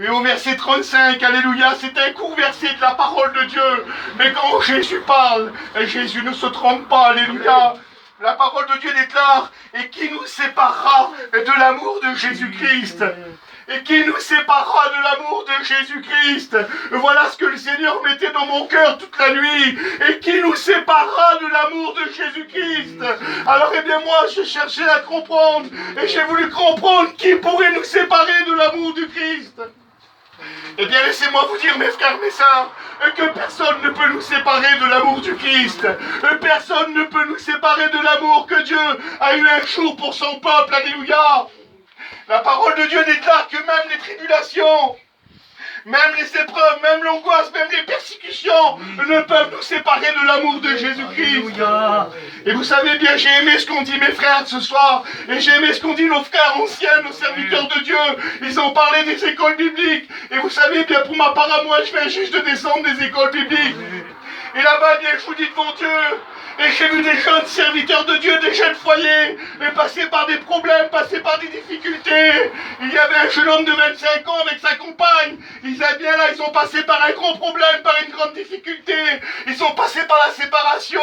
Et au verset 35, alléluia, c'est un court verset de la parole de Dieu. Mais quand Jésus parle, Jésus ne se trompe pas, alléluia. La parole de Dieu déclare, et qui nous séparera de l'amour de Jésus-Christ? Et qui nous séparera de l'amour de Jésus-Christ? Voilà ce que le Seigneur mettait dans mon cœur toute la nuit. Et qui nous séparera de l'amour de Jésus-Christ? Alors, eh bien, moi, j'ai cherché à comprendre. Et j'ai voulu comprendre qui pourrait nous séparer de l'amour du Christ. Eh bien, laissez-moi vous dire, mes frères, mes sœurs, que personne ne peut nous séparer de l'amour du Christ. Personne ne peut nous séparer de l'amour que Dieu a eu un jour pour son peuple. Alléluia. La parole de Dieu déclare que même les tribulations, même les épreuves, même l'angoisse, même les persécutions ne peuvent nous séparer de l'amour de Jésus-Christ. Et vous savez bien, j'ai aimé ce qu'ont dit mes frères ce soir, et j'ai aimé ce qu'ont dit nos frères anciens, nos serviteurs de Dieu. Ils ont parlé des écoles bibliques. Et vous savez bien, pour ma part à moi, je viens juste de descendre des écoles bibliques. Et là-bas, bien, je vous dis devant Dieu, et j'ai vu des jeunes serviteurs de Dieu, des jeunes foyers, passer par des problèmes, passer par des difficultés. Il y avait un jeune homme de 25 ans avec sa compagne. Ils étaient bien là, ils ont passé par un gros problème, par une grande difficulté. Ils ont passé par la séparation.